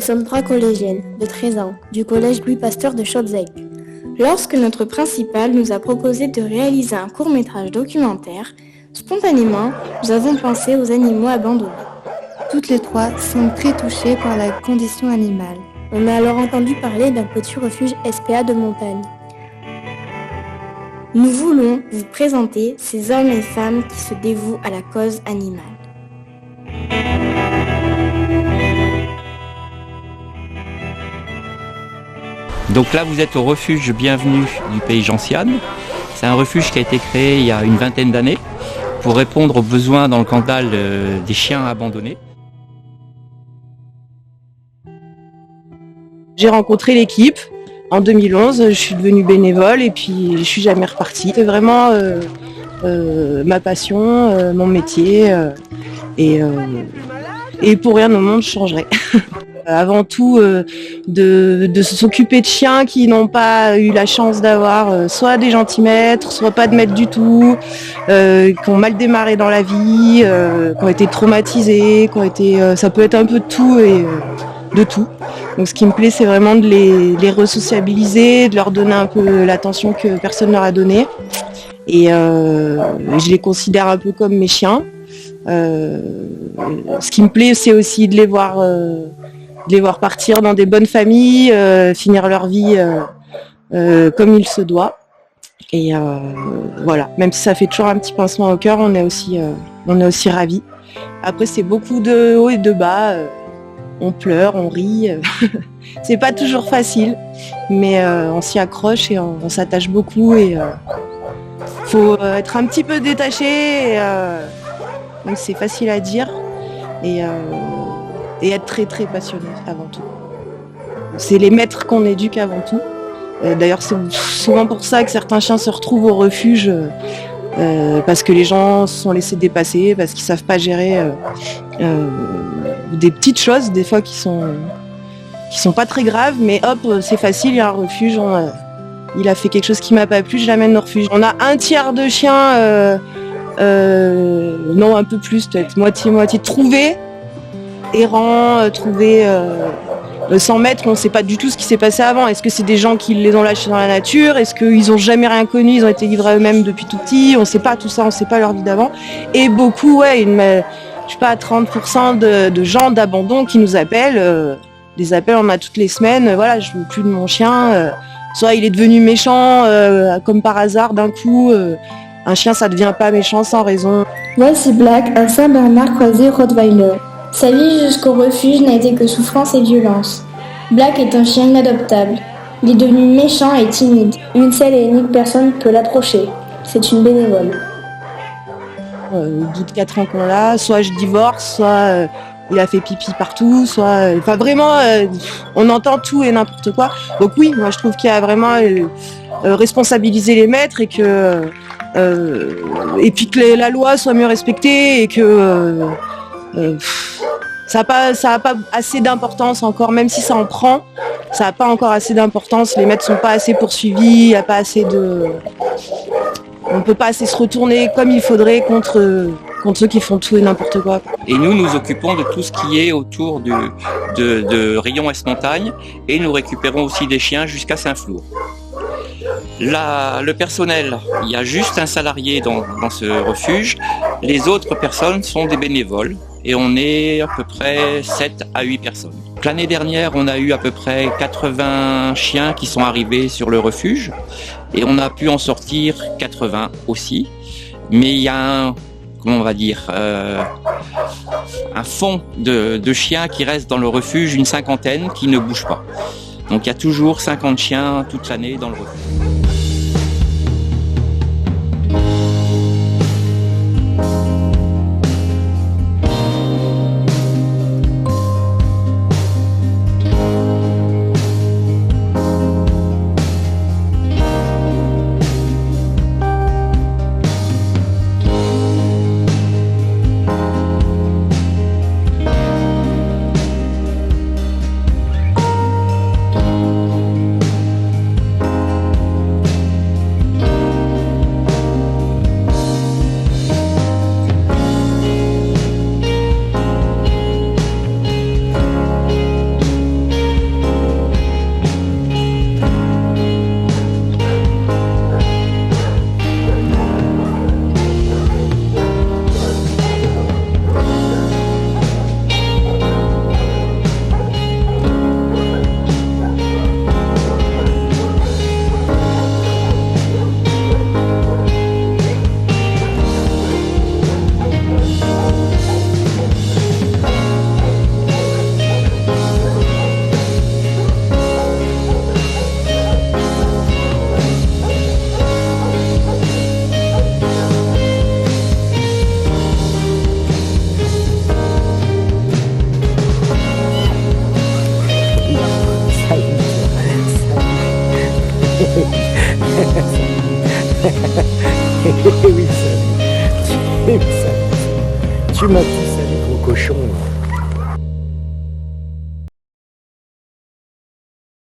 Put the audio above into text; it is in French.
sommes 3 collégiennes de 13 ans du collège Louis Pasteur de Schottzegg. Lorsque notre principal nous a proposé de réaliser un court-métrage documentaire, spontanément, nous avons pensé aux animaux abandonnés. Toutes les trois sont très touchées par la condition animale. On a alors entendu parler d'un petit refuge SPA de montagne. Nous voulons vous présenter ces hommes et femmes qui se dévouent à la cause animale. Donc là, vous êtes au refuge Bienvenue du Pays Gentiane. C'est un refuge qui a été créé il y a une vingtaine d'années pour répondre aux besoins dans le Cantal des chiens abandonnés. J'ai rencontré l'équipe en 2011, je suis devenue bénévole et puis je suis jamais repartie. C'est vraiment ma passion, mon métier et pour rien au monde je changerais. Avant tout de s'occuper de chiens qui n'ont pas eu la chance d'avoir soit des gentils maîtres, soit pas de maître du tout, qui ont mal démarré dans la vie, qui ont été traumatisés, ça peut être un peu de tout et de tout. Donc ce qui me plaît c'est vraiment de les resociabiliser, de leur donner un peu l'attention que personne ne leur a donnée. Et je les considère un peu comme mes chiens. Ce qui me plaît c'est aussi de les voir partir dans des bonnes familles, finir leur vie comme il se doit. Et voilà, même si ça fait toujours un petit pincement au cœur, on est aussi ravis. Après c'est beaucoup de hauts et de bas, on pleure, on rit, c'est pas toujours facile, mais on s'y accroche et on s'attache beaucoup et faut être un petit peu détaché, donc c'est facile à dire et être très très passionné avant tout. C'est les maîtres qu'on éduque avant tout. D'ailleurs c'est souvent pour ça que certains chiens se retrouvent au refuge, parce que les gens se sont laissés dépasser, parce qu'ils savent pas gérer des petites choses des fois qui sont pas très graves, mais hop c'est facile, il y a un refuge, il a fait quelque chose qui m'a pas plu, je l'amène au refuge. On a un tiers de chiens, non un peu plus peut-être, moitié trouvés, errants, trouvés sans maître, on ne sait pas du tout ce qui s'est passé avant. Est-ce que c'est des gens qui les ont lâchés dans la nature? Est-ce qu'ils n'ont jamais rien connu, ils ont été livrés à eux-mêmes depuis tout petit? On ne sait pas tout ça, on ne sait pas leur vie d'avant. Et beaucoup, je sais pas, 30% de gens d'abandon qui nous appellent. Des appels on a toutes les semaines, voilà, je veux plus de mon chien. Soit il est devenu méchant, comme par hasard d'un coup. Un chien ça devient pas méchant sans raison. Voici Black, un Saint-Bernard croisé Rottweiler. Sa vie jusqu'au refuge n'a été que souffrance et violence. Black est un chien inadoptable. Il est devenu méchant et timide. Une seule et unique personne peut l'approcher. C'est une bénévole. Au bout de 4 ans qu'on l'a, soit je divorce, soit il a fait pipi partout, soit... Enfin vraiment, on entend tout et n'importe quoi. Donc oui, moi je trouve qu'il y a vraiment responsabiliser les maîtres et puis que la loi soit mieux respectée et que... ça n'a pas assez d'importance encore, même si ça en prend, ça n'a pas encore assez d'importance, les maîtres sont pas assez poursuivis, il n'y a pas assez de... On ne peut pas assez se retourner comme il faudrait contre ceux qui font tout et n'importe quoi. Et nous nous occupons de tout ce qui est autour de Rion Est-Montagne et nous récupérons aussi des chiens jusqu'à Saint-Flour. Le personnel, il y a juste un salarié dans ce refuge, les autres personnes sont des bénévoles et on est à peu près 7 à 8 personnes. L'année dernière, on a eu à peu près 80 chiens qui sont arrivés sur le refuge et on a pu en sortir 80 aussi, mais il y a un fond de chiens qui restent dans le refuge, une cinquantaine qui ne bougent pas. Donc il y a toujours 50 chiens toute l'année dans le refuge. Oui, salut. Tu m'as tout sali, gros cochon.